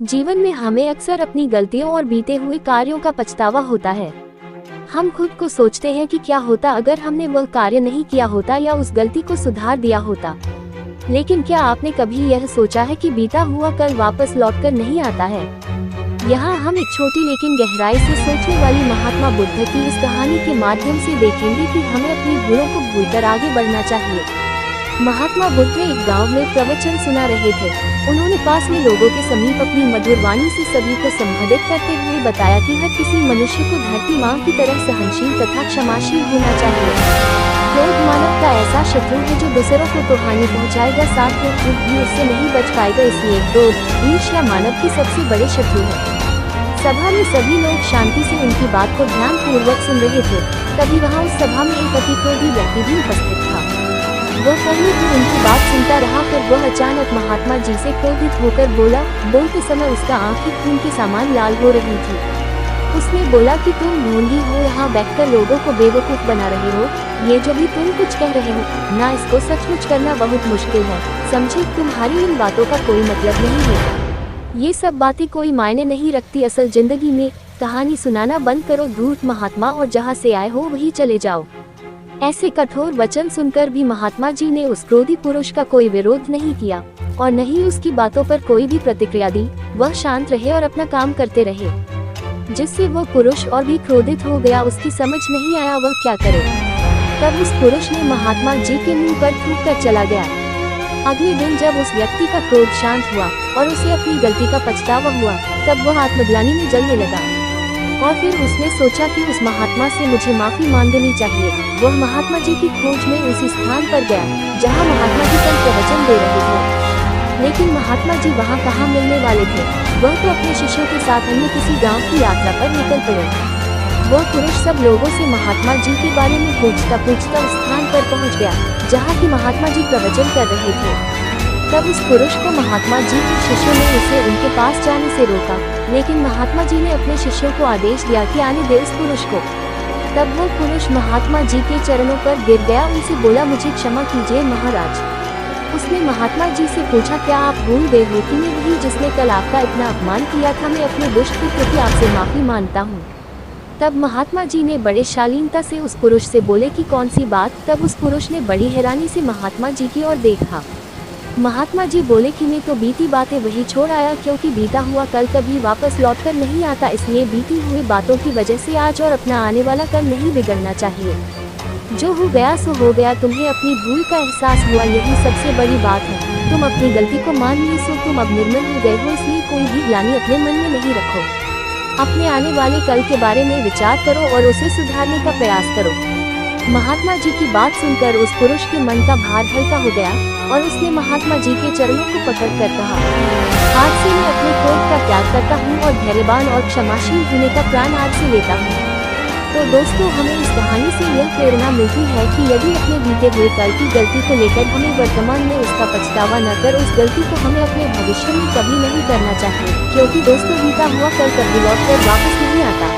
जीवन में हमें अक्सर अपनी गलतियों और बीते हुए कार्यों का पछतावा होता है। हम खुद को सोचते हैं कि क्या होता अगर हमने वह कार्य नहीं किया होता या उस गलती को सुधार दिया होता। लेकिन क्या आपने कभी यह सोचा है कि बीता हुआ कल वापस लौटकर नहीं आता है? यहाँ हम एक छोटी लेकिन गहराई से सोचने वाली महात्मा बुद्ध की इस कहानी के माध्यम से देखेंगे कि हमें अपनी भूलों को भूलकर आगे बढ़ना चाहिए। महात्मा बुद्ध एक गांव में प्रवचन सुना रहे थे। उन्होंने पास में लोगों के समीप अपनी मधुर वाणी से सभी को संबोधित करते हुए बताया कि हर किसी मनुष्य को धरती माँ की तरह सहनशील तथा क्षमाशील होना चाहिए। क्रोध मानव का ऐसा शत्रु है जो दूसरों को तो हानि पहुँचाएगा, साथ में खुद भी उससे नहीं बच पाएगा। इसलिए क्रोध ईर्ष्या मानव की सबसे बड़े शत्रु है। सभा में सभी लोग शांति से उनकी बात को ध्यान पूर्वक सुन रहे थे। तभी वहाँ उस सभा में एक अति क्रोधी व्यक्ति भी उपस्थित था। वह पहले तो उनकी बात सुनता रहा, फिर वह अचानक महात्मा जी से क्रोधित होकर बोला। बोलते समय उसका आंखें खून के समान लाल हो रही थी। उसने बोला कि तुम ढोंगी हो, यहाँ बैठकर लोगों को बेवकूफ बना रहे हो। ये जो भी तुम कुछ कह रहे हो ना, इसको सचमुच करना बहुत मुश्किल है। समझे, तुम्हारी इन बातों का कोई मतलब नहीं है। ये सब बातें कोई मायने नहीं रखती असल जिंदगी में। कहानी सुनाना बंद करो, धूर्त महात्मा, और जहाँ से आए हो वहीं चले जाओ। ऐसे कठोर वचन सुनकर भी महात्मा जी ने उस क्रोधी पुरुष का कोई विरोध नहीं किया और न ही उसकी बातों पर कोई भी प्रतिक्रिया दी। वह शांत रहे और अपना काम करते रहे, जिससे वह पुरुष और भी क्रोधित हो गया। उसकी समझ नहीं आया वह क्या करे। तब उस पुरुष ने महात्मा जी के मुंह पर थूक कर चला गया। अगले दिन जब उस व्यक्ति का क्रोध शांत हुआ और उसे अपनी गलती का पछतावा हुआ, तब वह आत्मग्लानि में जलने लगा और फिर उसने सोचा कि उस महात्मा से मुझे माफी मांग लेनी चाहिए। वह महात्मा जी की खोज में उसी स्थान पर गया जहां महात्मा जी कल प्रवचन दे रहे थे। लेकिन महात्मा जी वहां कहां मिलने वाले थे। वह तो अपने शिष्यों के साथ अन्य किसी गांव की यात्रा पर निकल पड़े। वह पुरुष सब लोगों से महात्मा जी के बारे में पूछता पूछता उस स्थान पर पहुंच गया जहां की महात्मा जी प्रवचन कर रहे थे। तब उस पुरुष को महात्मा जी के शिष्यों ने उसे उनके पास जाने से रोका, लेकिन महात्मा जी ने अपने शिष्यों को आदेश दिया कि आने दे उस पुरुष को। तब वो पुरुष महात्मा जी के चरणों पर गिर गया। उनसे बोला, मुझे क्षमा कीजिए महाराज। उसने महात्मा जी से पूछा, क्या आप भूल गए हो कि मैं वही जिसने कल आपका इतना अपमान किया था? मैं अपने दुष्ट के प्रति आपसे माफी मांगता हूँ। तब महात्मा जी ने बड़े शालीनता से उस पुरुष से बोले कि कौन सी बात? तब उस पुरुष ने बड़ी हैरानी से महात्मा जी की ओर देखा। महात्मा जी बोले कि मैं तो बीती बातें वही छोड़ आया, क्योंकि बीता हुआ कल कभी वापस लौटकर नहीं आता। इसलिए बीती हुई बातों की वजह से आज और अपना आने वाला कल नहीं बिगड़ना चाहिए। जो हो गया सो हो गया। तुम्हें अपनी भूल का एहसास हुआ, यही सबसे बड़ी बात है। तुम अपनी गलती को मान ली, सो तुम अब निर्मल हो गए हो। इसलिए कोई भी ग्लानि अपने मन में नहीं रखो। अपने आने वाले कल के बारे में विचार करो और उसे सुधारने का प्रयास करो। महात्मा जी की बात सुनकर उस पुरुष के मन का भार हल्का हो गया और उसने महात्मा जी के चरणों को पकड़कर कहा, आज से मैं अपने क्रोध का त्याग करता हूँ और धैर्यवान और क्षमाशील होने का प्रण आज से लेता हूँ। तो दोस्तों, हमें इस कहानी से यह प्रेरणा मिलती है कि यदि अपने बीते हुए कल की गलती को लेकर हमें वर्तमान में उसका पछतावा न कर, उस गलती को हमें अपने भविष्य में कभी नहीं करना चाहिए, क्योंकि दोस्तों बीता हुआ कल कभी लौट कर वापस नहीं आता।